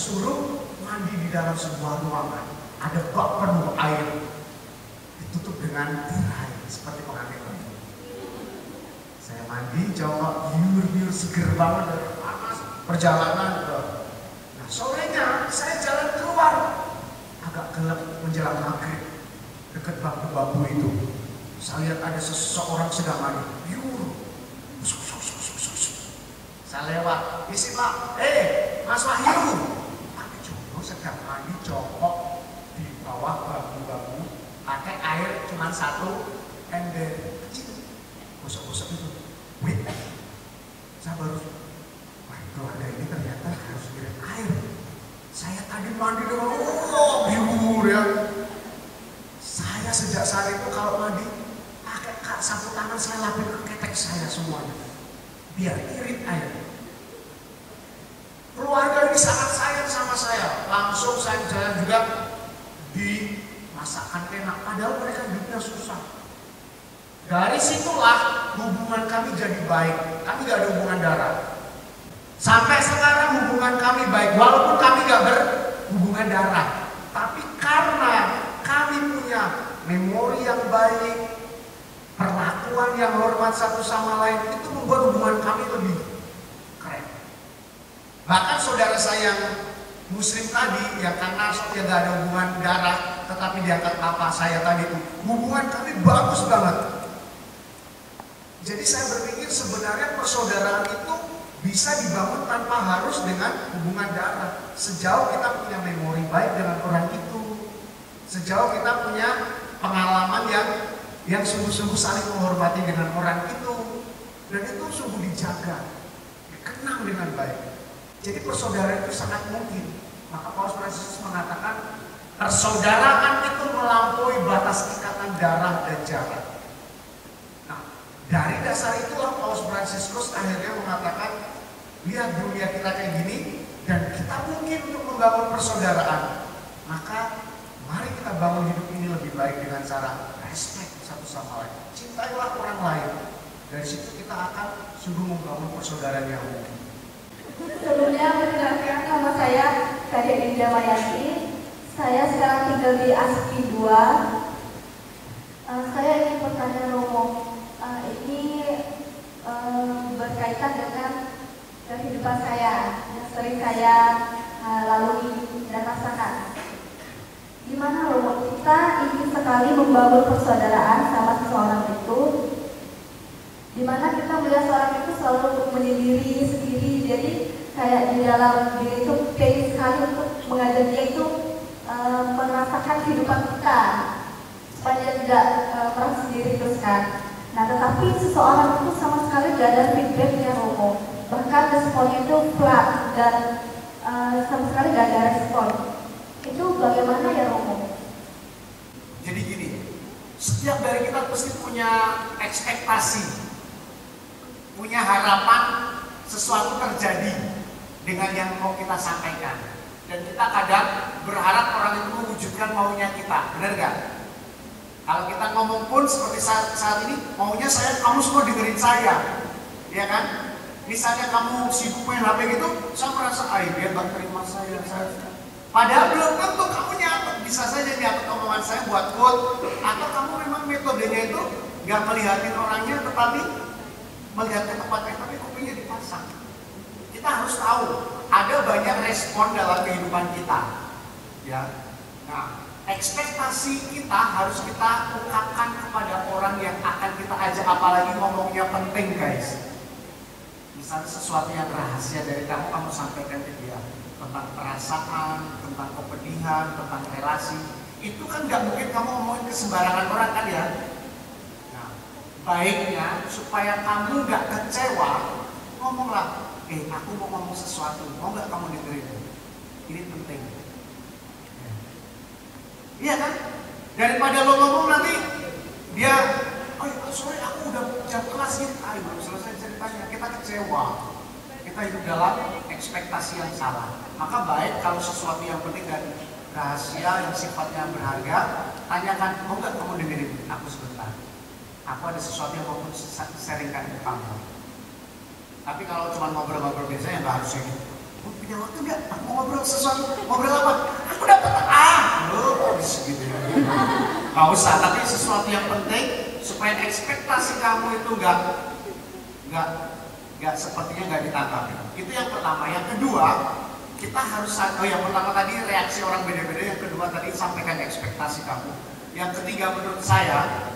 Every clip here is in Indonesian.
disuruh mandi di dalam sebuah ruangan. Ada bak penuh air, ditutup dengan tirai seperti pengantin baju. Saya mandi, coba biur seger banget dari panas perjalanan. Nah sorenya saya jalan keluar, agak gelap menjelang maghrib, dekat bambu-bambu itu. Saya lihat ada seseorang sedang mandi, biur. Saya lewat, isi Pak, Mas Wahyu. Tapi Jono sedang mandi copok di bawah bambu-bambu, pakai air cuma satu ember kecil, gosok-gosok itu. Wait, saya baru, wah keluarga ini ternyata harus kirim air. Saya tadi mandi dengan biur ya. Saya sejak saat itu kalau mandi pakai sapu tangan saya lapin ke ketek saya semuanya, biar irit air. Keluarga ini sangat sayang sama saya, langsung saya jalan juga dimasakkan enak, padahal mereka hidupnya susah. Dari situlah hubungan kami jadi baik, kami gak ada hubungan darah. Sampai sekarang hubungan kami baik, walaupun kami gak berhubungan darah. Tapi karena kami punya memori yang baik, perlakuan yang hormat satu sama lain, itu membuat hubungan kami lebih keren. Bahkan saudara saya yang muslim tadi, yang karena dia gak ada hubungan darah, tetapi diangkat papa saya tadi itu, hubungan kami bagus banget. Jadi saya berpikir sebenarnya persaudaraan itu bisa dibangun tanpa harus dengan hubungan darah. Sejauh kita punya memori baik dengan orang itu, sejauh kita punya pengalaman yang sungguh-sungguh saling menghormati dengan orang itu, dan itu sungguh dijaga, dikenang dengan baik. Jadi persaudaraan itu sangat mungkin. Maka Paus Fransiskus mengatakan persaudaraan itu melampaui batas ikatan darah dan jarak. Nah, dari dasar itulah Paus Fransiskus akhirnya mengatakan, lihat dunia kita kayak gini dan kita mungkin untuk membangun persaudaraan. Maka mari kita bangun hidup ini lebih baik dengan cara respect satu sama lain. Cintailah orang lain. Dari situ kita akan sungguh membangun persaudaraan yang mungkin. Sebelumnya perkenalkan, nama saya Kadek Indah Mayanti. Saya sekarang tinggal di ASPI 2. Saya ingin bertanya Romo, ini berkaitan dengan kehidupan saya yang sering saya lalui dan rasakan. Gimana Romo, kita ingin sekali membangun persaudaraan sama seseorang itu, dimana kita melihat seorang itu selalu menyendiri sendiri, jadi kayak di dalam diri itu pengen sekali untuk mengajak dia itu merasakan kehidupan kita supaya tidak merasa sendiri terus kan. Nah tetapi seseorang itu sama sekali tidak ada feedbacknya Romo, bahkan responnya itu flat dan sama sekali tidak ada respon. Itu bagaimana ya Romo? Jadi gini, setiap dari kita pasti punya ekspektasi, punya harapan sesuatu terjadi dengan yang mau kita sampaikan, dan kita kadang berharap orang itu mewujudkan maunya kita, benar gak? Kalau kita ngomong pun seperti saat ini, maunya kamu semua dengerin saya, ya kan? Misalnya kamu sibuk main HP gitu, saya merasa dia gak terima saya. Padahal belum tentu kamu nyatet, bisa saja nyatet omongan saya buat quote, atau kamu memang metodenya itu gak melihatin orangnya, tetapi melihat ke tempatnya, tapi kopinya dipasang. Kita harus tahu, ada banyak respon dalam kehidupan kita. Ya, nah, ekspektasi kita harus kita ungkapkan kepada orang yang akan kita ajak, apalagi ngomongnya penting guys. Misalnya sesuatu yang rahasia dari kamu sampaikan ke dia, tentang perasaan, tentang kepedihan, tentang relasi. Itu kan gak mungkin kamu ngomongin ke sembarangan orang kan ya. Nah, baiknya supaya kamu gak kecewa, ngomonglah, aku mau ngomong sesuatu, mau gak kamu dengerin? Ini penting. Iya kan? Daripada lo ngomong nanti dia, sorry aku udah jam kelas ini, belum selesai ceritanya, kita kecewa. Kita hidup dalam ekspektasi yang salah. Maka baik kalau sesuatu yang penting dan rahasia yang sifatnya berharga, tanyakan, mau gak kamu dengerin aku sebentar? Aku ada sesuatu yang mau sharingkan ke kamu. Tapi kalau cuma ngobrol-ngobrol biasa ya gak harus gitu. punya waktu nggak? Aku mau ngobrol sesuatu. Ngobrol apa? Aku dapat lo gitu ya. Nggak usah, tapi sesuatu yang penting supaya ekspektasi kamu itu nggak sepertinya nggak ditanggapi. Itu yang pertama. Yang kedua, kita harus, yang pertama tadi reaksi orang beda-beda, yang kedua tadi sampaikan ekspektasi kamu. Yang ketiga menurut saya,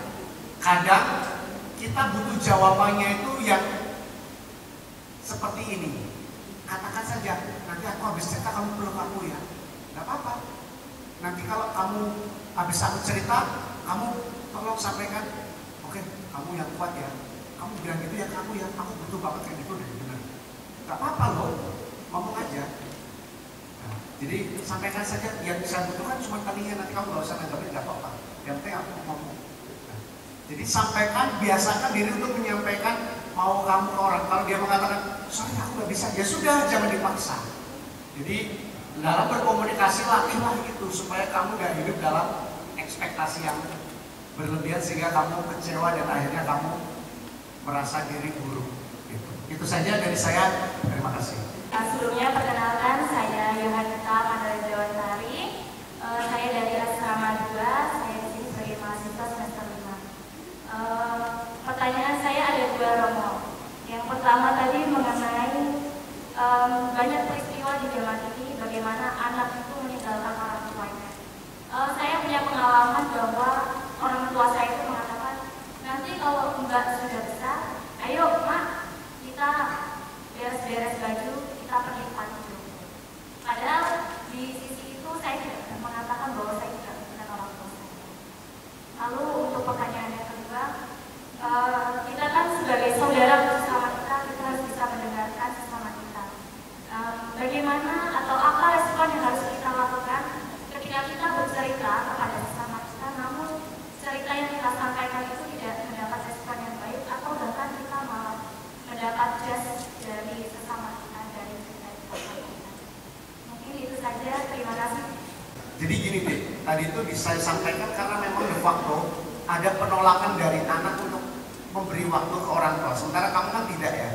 kadang kita butuh jawabannya itu yang seperti ini. Katakan saja, nanti aku habis cerita kamu peluk aku ya. Gak apa-apa. Nanti kalau kamu habis aku cerita, kamu tolong sampaikan, oke, kamu yang kuat ya. Kamu bilang gitu ya, kamu ya, aku butuh banget kayak gitu deh, benar. Gak apa-apa loh, ngomong aja. Nah, jadi sampaikan saja, yang saya butuhkan cuma tadinya, nanti kamu gak usah nanggapin, gak apa-apa. Yang penting aku ngomong. Nah, jadi sampaikan, biasakan diri untuk menyampaikan mau kamu ke orang. Kalau dia mengatakan, sorry aku gak bisa, ya sudah, jangan dipaksa. Jadi dalam berkomunikasi latihlah itu supaya kamu gak hidup dalam ekspektasi yang berlebihan sehingga kamu kecewa dan akhirnya kamu merasa diri buruk. Itu saja dari saya. Terima kasih. Sebelumnya perkenalkan, saya Yohanita Mandala Jawantari. Saya dari Asrama 2. Saya di sini sebagai mahasiswa semester 5. Pertanyaan saya ada dua, Romo. Yang pertama tadi mengenai banyak peristiwa di zaman ini bagaimana anak itu meninggalkan orang tuanya. Saya punya pengalaman bahwa orang tua saya itu mengatakan, nanti kalau Mbak sudah besar, ayo Mak, kita beres-beres baju, kita pergi ke panti jompo. Padahal di sisi itu saya tidak mengatakan bahwa saya tidak mencintai orang tua saya. Lalu untuk pertanyaan yang kedua, kita kan sebagai saudara bersama kita harus bisa mendengarkan sesama kita. Bagaimana atau apa respon yang harus kita lakukan ketika kita bercerita kepada sesama kita, namun cerita yang kita sampaikan itu tidak mendapat respon yang baik atau bahkan kita malah mendapat judge dari sesama kita, dari cerita yang kita sampaikan. Mungkin itu saja, terima kasih. Jadi gini deh, tadi itu bisa saya sampaikan karena memang de facto ada penolakan dari anak untuk memberi waktu ke orang tua. Sementara kamu kan tidak ya.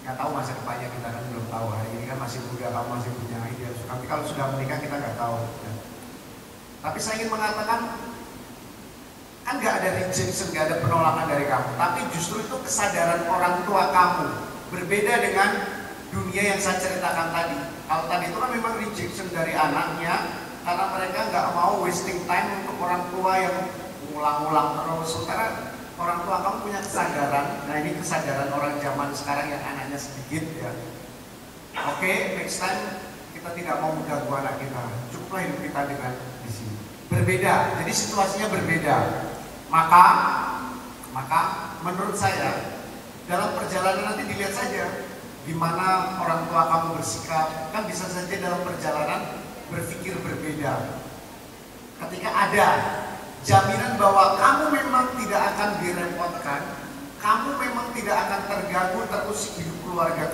Nggak tahu masa depannya, kita kan belum tahu. Hari ini kan masih muda, kamu masih punya ide. Tapi kalau sudah menikah kita nggak tahu. Ya. Tapi saya ingin mengatakan, kan nggak ada rejection, nggak ada penolakan dari kamu. Tapi justru itu kesadaran orang tua kamu berbeda dengan dunia yang saya ceritakan tadi. Kalau tadi itu kan memang rejection dari anaknya karena mereka nggak mau wasting time untuk orang tua yang ulang-ulang terus. Sementara orang tua kamu punya kesadaran. Nah ini kesadaran orang zaman sekarang yang anaknya sedikit ya. Oke, next time kita tidak mau mengganggu anak kita. Cukuplah hidup kita dengan di sini. Berbeda, jadi situasinya berbeda. Maka menurut saya dalam perjalanan nanti dilihat saja gimana orang tua kamu bersikap. Kan bisa saja dalam perjalanan berpikir berbeda. Ketika ada jaminan bahwa kamu memang tidak akan direpotkan, kamu memang tidak akan terganggu, terusik hidup keluarga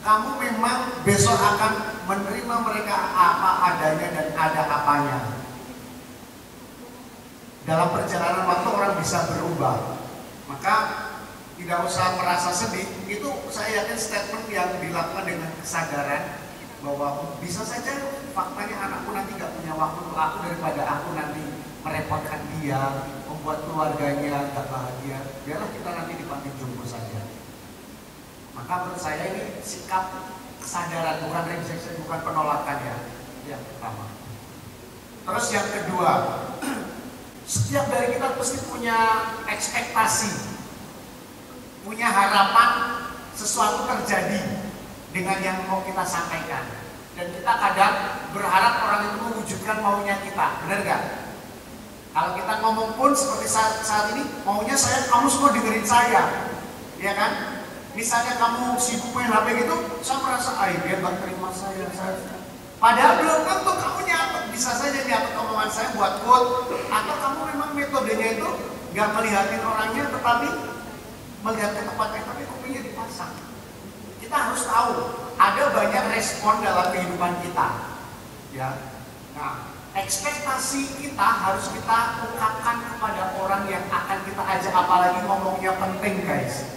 kamu memang besok akan menerima mereka apa adanya dan ada apanya. Dalam perjalanan waktu orang bisa berubah, maka tidak usah merasa sedih. Itu saya yakin statement yang dilakukan dengan kesadaran bahwa bisa saja faktanya anakku nanti gak punya waktu untuk aku daripada aku nanti merepotkan dia, membuat keluarganya gak bahagia. Biarlah kita nanti di panti jompo saja. Maka menurut saya ini sikap kesadaran, bukan rejection, bukan penolakan ya. Yang pertama. Terus yang kedua, setiap dari kita pasti punya ekspektasi, punya harapan sesuatu terjadi dengan yang mau kita sampaikan. Dan kita kadang berharap orang itu mewujudkan maunya kita, benar gak? Kalau kita ngomong pun seperti saat ini, maunya kamu semua dengerin saya, ya kan? Misalnya kamu sibuk main HP gitu, saya merasa, dia gak terima saya. Padahal belum tentu kamu nyatet, bisa saja nyatet omongan saya buat quote, atau kamu memang metodenya itu gak melihatin orangnya, tetapi melihat ke tempatnya, tapi kupingnya dipasang. Kita harus tahu, ada banyak respon dalam kehidupan kita. Ya, nah, ekspektasi kita harus kita ungkapkan kepada orang yang akan kita ajak, apalagi ngomongnya penting guys.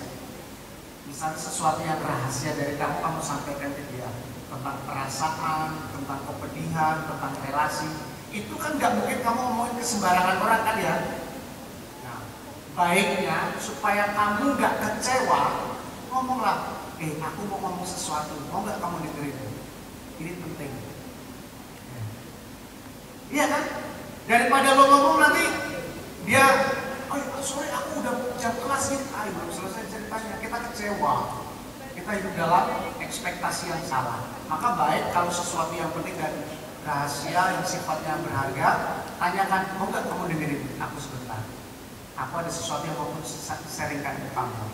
Misalnya sesuatu yang rahasia dari kamu, kamu sampaikan ke dia tentang perasaan, tentang kepedihan, tentang relasi. Itu kan nggak mungkin kamu ngomongin ke sembarangan orang kan ya. Nah, baiknya supaya kamu nggak kecewa, ngomonglah, aku mau ngomong sesuatu, mau nggak kamu dengerin? Ini penting. Iya kan? Daripada lo ngomong nanti dia, sorry aku udah jam kelas nih, belum selesai ceritanya, kita kecewa. Kita hidup dalam ekspektasi yang salah. Maka baik kalau sesuatu yang penting dan rahasia yang sifatnya berharga, tanyakan, mau nggak kamu dengerin aku sebentar? Aku ada sesuatu yang mau sharingkan ke kamu.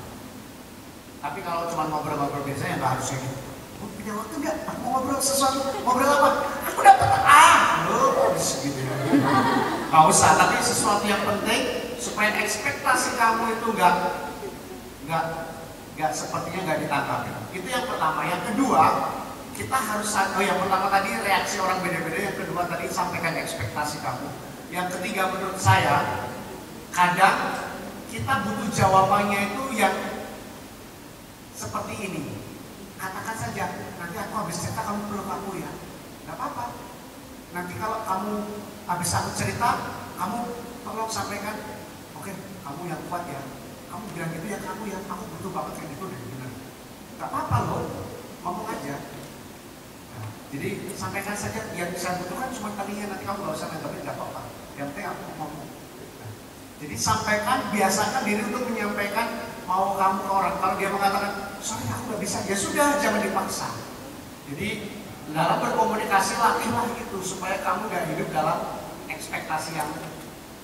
Tapi kalau cuma ngobrol-ngobrol biasa ya nggak harus gitu. Punya waktu nggak? Aku mau ngobrol sesuatu. Ngobrol apa? Aku dapat gitu ya. Nggak usah. Tapi sesuatu yang penting supaya ekspektasi kamu itu nggak sepertinya nggak ditangkap. Itu yang pertama. Yang kedua, kita harus yang pertama tadi reaksi orang beda-beda. Yang kedua tadi sampaikan ekspektasi kamu. Yang ketiga menurut saya, kadang kita butuh jawabannya itu yang seperti ini. Katakan saja, nanti aku habis cerita kamu peluk aku ya. Gak apa-apa. Nanti kalau kamu habis aku cerita, kamu tolong sampaikan, oke, kamu yang kuat ya. Kamu bilang gitu ya, kamu ya, aku butuh banget kayak gitu deh. Bener. Gak apa-apa loh, ngomong aja. Nah, jadi sampaikan saja, yang saya butuhkan cuma tadinya, nanti kamu gak usah nanggapin, gak apa-apa. Yang penting aku ngomong. Nah, jadi sampaikan, biasakan diri untuk menyampaikan mau kamu ke orang. Kalau dia mengatakan, sorry aku gak bisa, ya sudah, jangan dipaksa. Jadi dalam berkomunikasi latihlah itu supaya kamu gak hidup dalam ekspektasi yang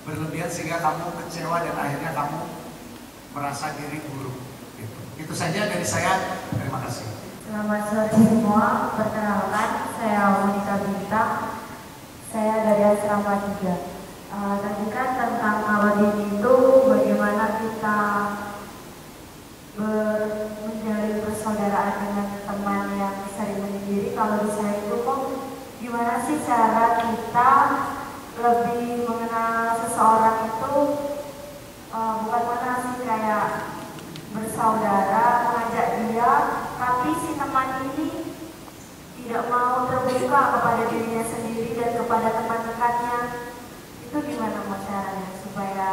berlebihan sehingga kamu kecewa dan akhirnya kamu merasa diri buruk. Itu saja dari saya. Terima kasih. Selamat sore semua. Perkenalkan, saya Monica Bintang. Saya dari asrama 3. Tadi kan tentang awal itu bagaimana kita menjalin persaudaraan dengan teman yang sering menyendiri. Kalau di saya itu kok gimana sih cara kita lebih mengenal seseorang itu, bukan mengenal sih, kayak bersaudara, mengajak dia, tapi si teman ini tidak mau terbuka kepada dirinya sendiri dan kepada teman dekatnya. Itu gimana mau caranya supaya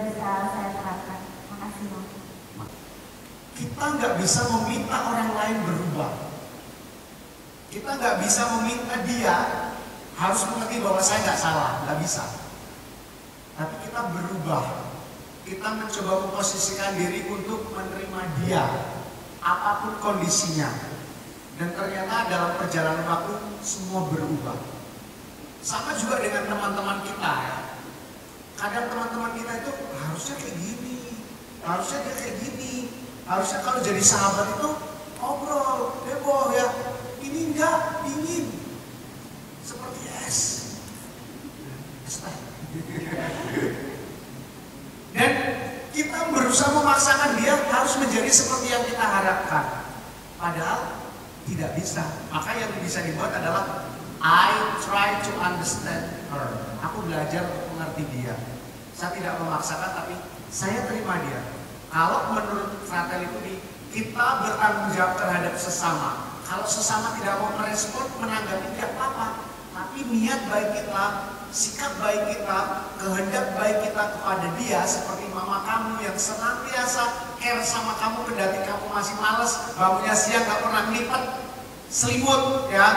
bisa saya terapkan? Kita nggak bisa meminta orang lain berubah. Kita nggak bisa meminta dia harus mengerti bahwa saya nggak salah, nggak bisa. Tapi kita berubah. Kita mencoba memposisikan diri untuk menerima dia, apapun kondisinya. Dan ternyata dalam perjalanan waktu semua berubah. Sama juga dengan teman-teman kita ya. Kadang teman-teman kita itu harusnya kayak gini. Harusnya dia kayak gini. Harusnya kalau jadi sahabat itu ngobrol, heboh ya. Ini enggak, dingin. Seperti es. Dan kita berusaha memaksakan dia harus menjadi seperti yang kita harapkan. Padahal tidak bisa. Maka yang bisa dibuat adalah I try to understand her. Aku belajar untuk mengerti dia. Saya tidak memaksakan, tapi saya terima dia. Kalau menurut Fratelli Tutti, kita bertanggung jawab terhadap sesama. Kalau sesama tidak mau merespon, menanggapi tidak apa-apa. Tapi niat baik kita, sikap baik kita, kehendak baik kita kepada dia, seperti mama kamu yang senantiasa care sama kamu, kendati kamu masih males, bangunnya siang gak pernah ngelipat selimut, ya.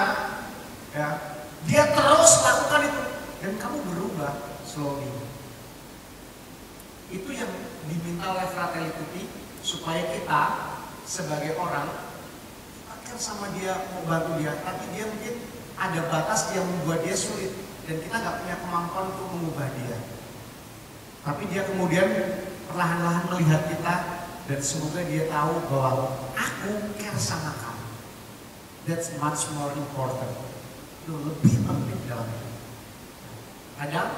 Dia terus lakukan itu, dan kamu berubah slowly. Itu yang diminta oleh Fratelli Tutti, supaya kita sebagai orang kan sama dia, mau bantu dia, tapi dia mungkin ada batas yang membuat dia sulit dan kita nggak punya kemampuan untuk mengubah dia. Tapi dia kemudian perlahan-lahan melihat kita dan semoga dia tahu bahwa aku care sama kamu. That's much more important. Itu lebih penting dalam hidup. Kadang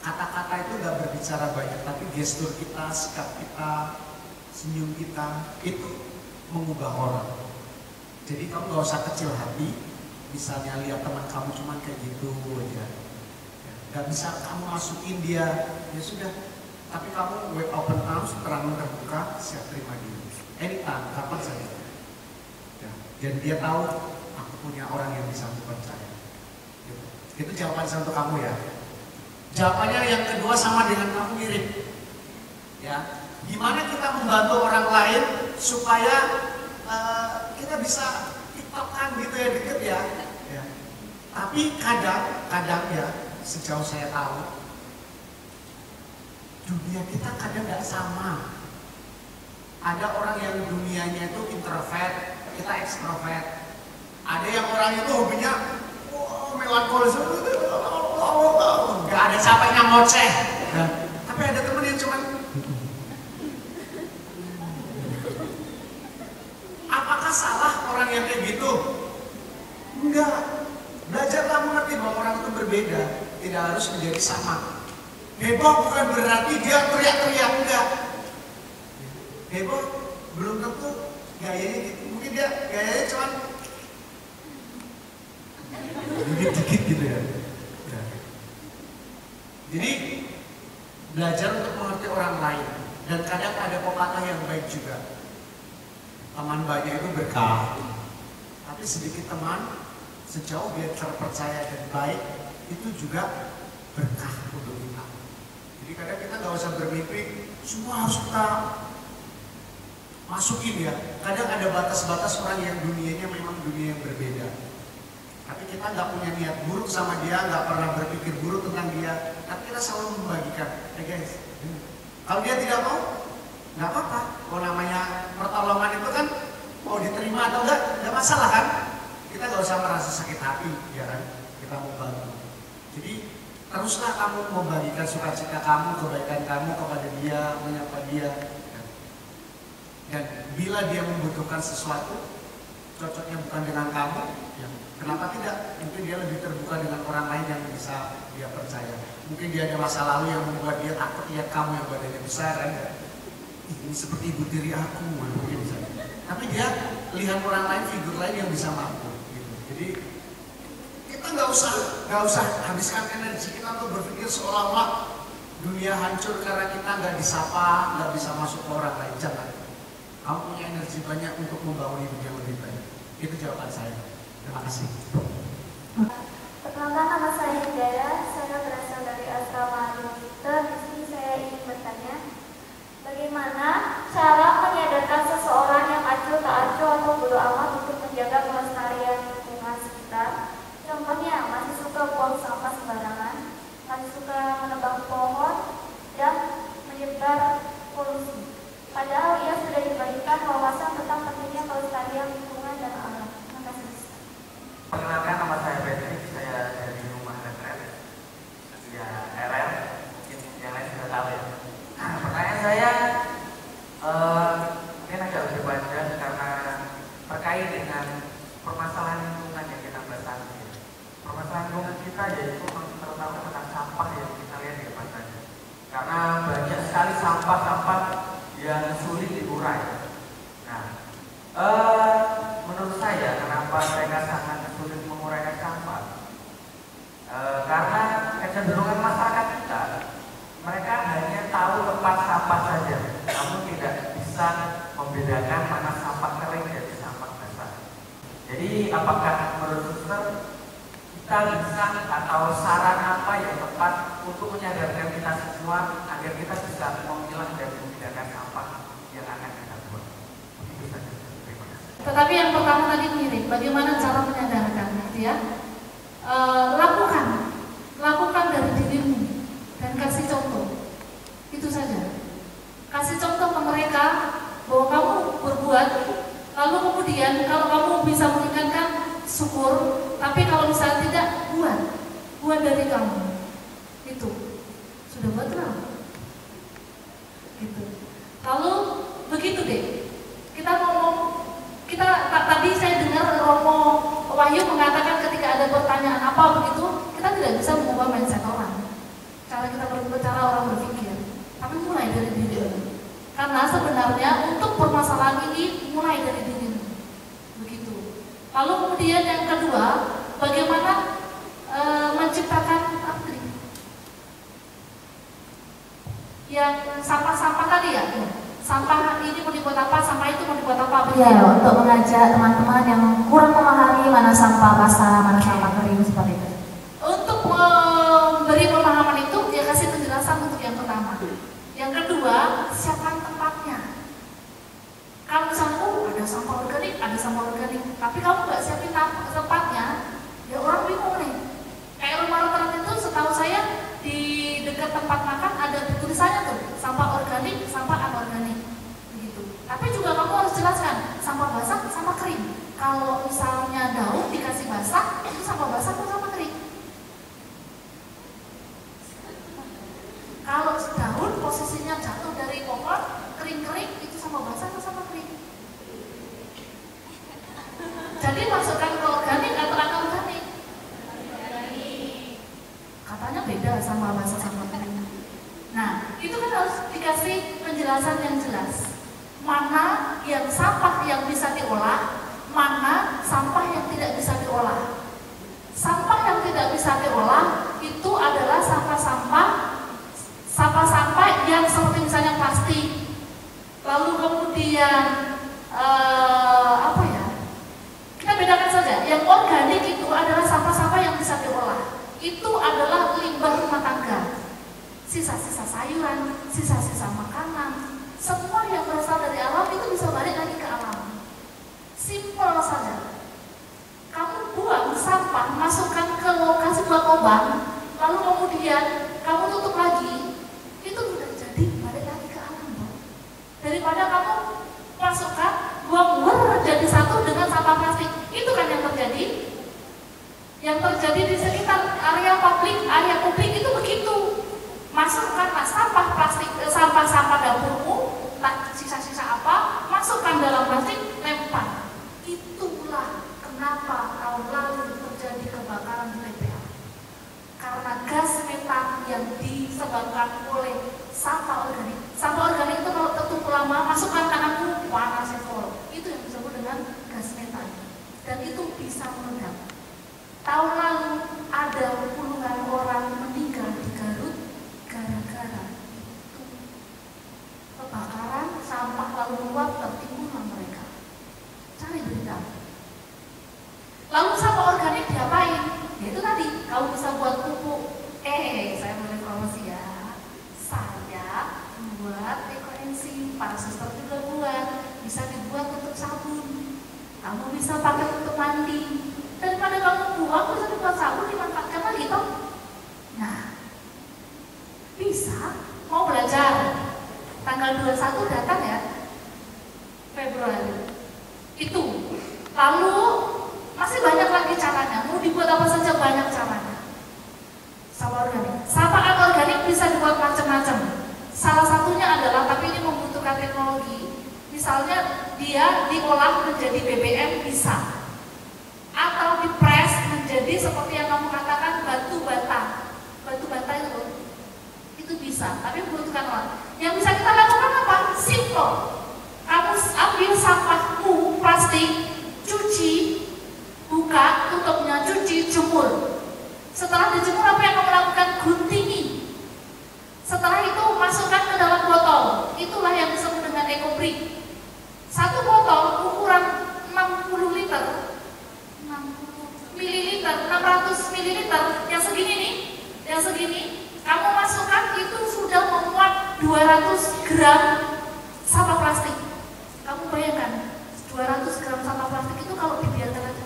kata-kata itu nggak berbicara banyak, tapi gestur kita, sikap kita, senyum kita itu mengubah orang. Jadi kamu nggak usah kecil hati. Misalnya lihat teman kamu cuman kayak gitu aja, nggak bisa kamu masukin dia, ya sudah. tapi kamu with open arms, perang terbuka, siap terima dia. Anytime, kapan saja. Ya. Dan dia tahu aku punya orang yang bisa aku percaya. Gitu. Itu jawaban saya untuk kamu ya. Jawabannya yang kedua sama dengan kamu mirip. Ya, gimana kita membantu orang lain supaya kita bisa tiktokkan gitu ya, deket ya. Ya. Tapi kadang ya, sejauh saya tahu, dunia kita kadang nggak sama. Ada orang yang dunianya itu introvert, kita ekstrovert. Ada yang orang itu hobinya melankolis, nggak ada capeknya ngoceh. Nah, tapi ada temen yang cuman, apakah salah orang yang kayak gitu? Enggak. Belajarlah mengerti bahwa orang itu berbeda, tidak harus menjadi sama. Heboh bukan berarti dia teriak-teriak, enggak. Heboh belum tentu gayanya gitu. Mungkin dia gayanya cuman dikit-dikit gitu ya. Jadi belajar untuk mengerti orang lain. Dan kadang ada pepatah yang baik juga. Teman banyak itu berkah. Tapi sedikit teman, sejauh dia terpercaya dan baik, itu juga berkah untuk kita. Jadi kadang kita nggak usah bermimpi semua harus kita masukin ya. Kadang ada batas-batas orang yang dunianya memang dunia yang berbeda. Tapi kita nggak punya niat buruk sama dia, nggak pernah berpikir buruk tentang dia. Tapi kita selalu membagikan, guys. Kalau dia tidak mau, nggak apa-apa. Kalau namanya pertolongan itu kan mau diterima atau nggak masalah kan. Kita nggak usah merasa sakit hati, ya kan? Kita mau bantu. Jadi teruslah kamu membagikan sukacita kamu, kebaikan kamu kepada dia, menyapa dia. Dan bila dia membutuhkan sesuatu, cocoknya bukan dengan kamu, ya, kenapa tidak? Mungkin dia lebih terbuka dengan orang lain yang bisa dia percaya. Mungkin dia ada masa lalu yang membuat dia takut lihat kamu yang badannya besar, kan? Ini seperti ibu tiri aku, mungkin bisa. Tapi dia lihat orang lain, figur lain yang bisa mampu. Gitu. Jadi kita nggak usah habiskan energi kita untuk berpikir seolah-olah dunia hancur karena kita nggak disapa, nggak bisa masuk ke orang lain. Jangan. Kamu punya energi banyak untuk membangun hidup yang lebih baik. Itu jawaban saya. Terima kasih. Perkenalkan, nama saya Hidayah. Saya berasal dari asrama Yunita. Di sini saya ingin bertanya, bagaimana cara menyadarkan seseorang yang acuh tak acuh atau bodo amat untuk menjaga kelestarian lingkungan sekitar? Contohnya, masih suka buang sampah sembarangan, masih suka menebang pohon, dan menyebar polusi. Padahal ia sudah dibagikan wawasan tentang pentingnya kelestarian lingkungan dan alam. Terima kasih. Perkenalkan, nama saya Patrick, saya dari rumah retret. Ya, RR, yang lain sudah tahu ya. Pertanyaan saya mungkin agak lebih panjang karena terkait dengan permasalahan lingkungan yang kita bahas tadi. Permasalahan lingkungan kita yaitu terutama tentang sampah yang kita lihat di depan tadi. Karena banyak sekali sampah-sampah yang sulit diurai. Nah, menurut saya kenapa mereka sangat sulit menguraikan sampah? Karena kecenderungan masyarakat kita, mereka hanya tahu tempat sampah saja, namun tidak bisa membedakan mana sampah kering dari sampah basah. Jadi, apakah menurut suster kita bisa atau saran apa yang tepat untuk menyadarkan kita semua agar kita bisa memilah dan membedakan sampah yang akan kita buang? Itu saja. Terima kasih. Tetapi yang pertama tadi mirip, bagaimana cara menyadarkan, gitu ya? Lakukan dari dirimu dan kasih contoh. Itu saja. Kasih contoh ke mereka bahwa kamu berbuat, lalu kemudian kalau kamu bisa mengingatkan, syukur. Tapi kalau misalnya tidak, buat dari kamu. Itu sudah buat berapa? Gitu. Lalu begitu deh. Kita ngomong, tadi saya dengar Romo Wahyu mengatakan ketika ada pertanyaan apa begitu, kita tidak bisa mengubah mindset orang. Cara kita berbicara, orang berpikir. Tapi mulai dari diri. Karena sebenarnya untuk permasalahan ini mulai dari diri. Begitu. Lalu kemudian yang kedua, bagaimana menciptakan yang sampah-sampah tadi ya, sampah ini mau dibuat apa, sampah itu mau dibuat apa. Iya, untuk mengajak teman-teman yang kurang memahami mana sampah basah, mana sampah kering seperti itu. Untuk memberi pemahaman itu, dia kasih penjelasan untuk yang pertama. Yang kedua, siapkan tempatnya. Kalau misalnya, ada sampah organik, tapi kamu nggak siapin tempatnya, ya orang bingung nih. Kayak rumah rata-rata itu, setahu saya di dekat tempat makan ada tulisannya tuh, sampah organik, sampah anorganik, begitu. Tapi juga kamu harus jelaskan, sampah basah, sampah kering. Kalau misalnya daun dikasih basah, itu sampah basah atau sampah kering? Kalau daun posisinya jatuh dari pohon, kering-kering, itu sampah basah atau sampah kering? Jadi masukkan ke organik atau anorganik? Katanya beda sama basah sama kering. Nah, itu kan harus dikasih penjelasan yang jelas. Mana yang sampah yang bisa diolah, mana sampah yang tidak bisa diolah. Sampah yang tidak bisa diolah itu adalah sampah-sampah yang seperti misalnya plastik. Lalu kemudian kita bedakan saja. Yang organik itu adalah sampah-sampah yang bisa diolah. Itu adalah limbah rumah tangga, sisa-sisa sayuran, sisa-sisa makanan, semua yang berasal dari alam itu bisa balik lagi ke alam. Simpel saja. Kamu buang sampah, masukkan ke lokasi buat lubang, lalu kemudian kamu tutup lagi, itu udah jadi balik lagi ke alam, dong. Daripada kamu masukkan, buang jadi satu dengan sampah plastik, itu kan yang terjadi. Yang terjadi di sekitar area publik itu begitu. Masukkanlah sampah plastik, sampah-sampah dapurmu, sisa-sisa apa, masukkan dalam plastik, lempar. Itulah kenapa tahun lalu terjadi kebakaran di TPA. Karena gas metan yang disebabkan oleh sampah organik. Sampah organik itu kalau tertumpuk lama, masukkan tanganmu, panasnya full. Itu yang disebut dengan gas metan. Dan itu bisa meledak. Tahun lalu ada puluhan orang meninggal di Garut gara-gara itu. Kebakaran, sampah lalu meluap, tertimbunlah mereka. Cari berita. Lalu sampah organik diapain? Ya itu tadi, kamu bisa buat pupuk. Saya boleh promosi ya. Saya buat ekoenzim, para suster juga buat. Bisa dibuat untuk sabun. Kamu bisa pakai untuk mandi. Daripada kamu buang, bisa dibuat sabun, dimanfaatkan lagi toh. Nah, bisa. Mau belajar tanggal 21 datang ya, Februari itu. Lalu masih banyak lagi caranya. Mau dibuat apa saja banyak caranya. Sampah organik. Sampah anorganik bisa dibuat macam-macam. Salah satunya adalah, tapi ini membutuhkan teknologi. Misalnya dia diolah menjadi BBM bisa. Atau dipres menjadi seperti yang kamu katakan batu bata itu bisa, tapi membutuhkan orang. Yang bisa kita lakukan apa? Simple. Kamu ambil sampahmu plastik, cuci, buka tutupnya, cuci, jemur. Setelah dijemur apa yang kamu lakukan? Guntingi. Setelah itu masukkan ke dalam botol. Itulah yang disebut dengan EcoBrick. Satu botol ukuran 60 liter, 600 mililiter, yang segini nih, yang segini, kamu masukkan itu sudah memuat 200 gram sampah plastik. Kamu bayangkan, 200 gram sampah plastik itu kalau dibiarkan aja.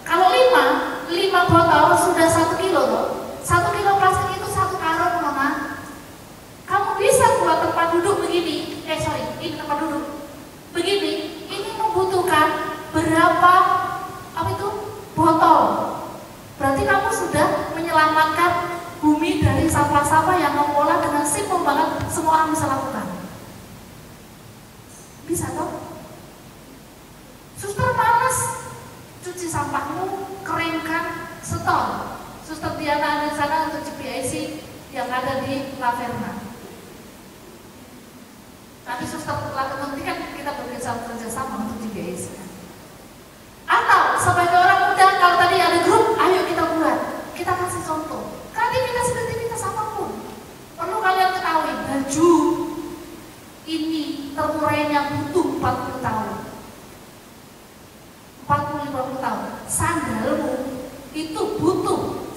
Kalau 5 botol sudah 1 kilo loh. 1 kilo plastik itu 1 karung, Mama. Kamu bisa buat tempat duduk begini. Ini tempat duduk. Begini, ini membutuhkan berapa botol. Berarti kamu sudah menyelamatkan bumi dari sampah-sampah yang kamu olah dengan simpel banget, semua orang bisa lakukan. Bisa toh? Suster males, cuci sampahmu, keringkan, setor. Suster Diana ada di sana untuk GPIC yang ada di Laverna. Nanti suster nanti kan kita bekerja sama untuk GPIC. Atau sebagai orang muda, kalau tadi ada grup, ayo kita buat, kita kasih contoh.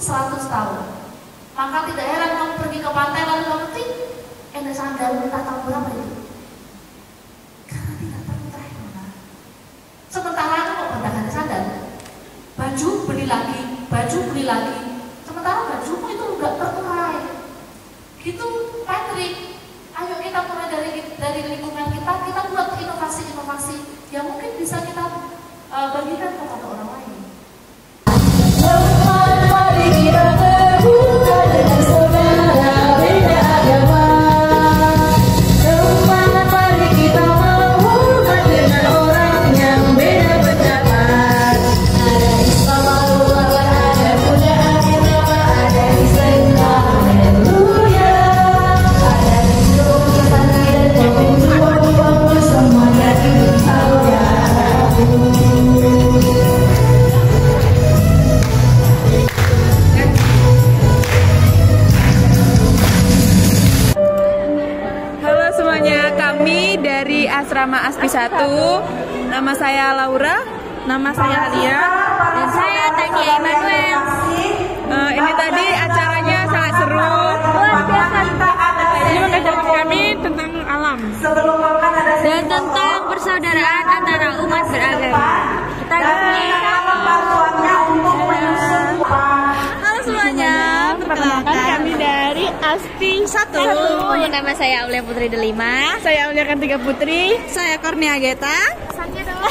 100 tahun. Maka tidak heran kamu pergi ke pantai lalu kamu tik, ada sandal entah tahun berapa itu. Karena tidak terurai. Sementara aku kok pernah ada sandal, baju beli lagi, sementara bajumu itu enggak terurai. Gitu Patrick, ayo kita mulai dari lingkungan kita buat inovasi-inovasi yang mungkin bisa kita bagikan kepada orang lain. Asrama Aspi 1, nama saya Laura, nama saya Alia, dan saya Tania Immanuel. Ini tadi acaranya sangat seru. Luar biasa. Ini mengajarkan kami tentang alam Dan tentang persaudaraan antara umat beragama. Kita Halo semuanya, perkenalkan kami dari Aspi 1. Nama saya Aulia Putri Delima. Saya Aulia Kantika Putri. Saya Kornia Geta. Kesannya seru.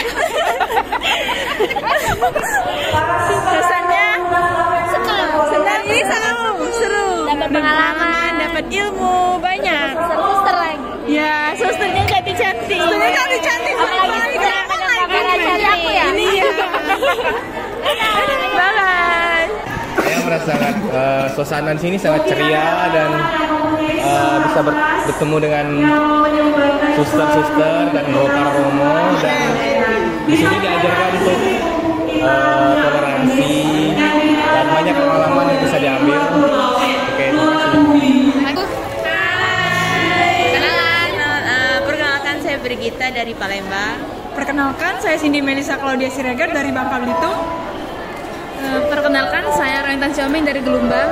Dapat pengalaman, dapat ilmu banyak. suster lagi. Ya, susternya cantik-cantik. Ini ya. Bye. Saya merasakan suasana di sini sangat ceria dan bisa bertemu dengan suster-suster dan para romo, dan di sini diajarkan untuk toleransi dan banyak pengalaman yang bisa diambil. Oke, terima kasih. Perkenalkan saya Brigita dari Palembang. Perkenalkan, saya Cindy Melisa Claudia Siregar dari Bangka Belitung. Perkenalkan, saya Rentan Xiaoming dari Gelumbang.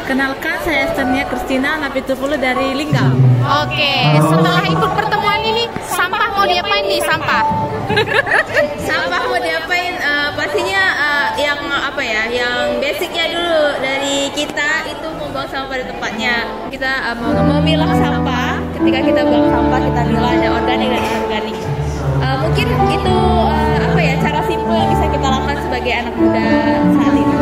Perkenalkan, saya Estenia Kristina Napitupulu dari Lingga. Oke, setelah ikut pertemuan ini, sampah mau diapain nih sampah? Sampah mau diapain? Pastinya yang basicnya dulu dari kita itu membuang sampah pada tempatnya. Kita memilah sampah. Ketika kita buang sampah, kita milah ada organik dan anorganik. Mungkin itu cara simpel yang bisa kita lakukan sebagai anak muda saat ini.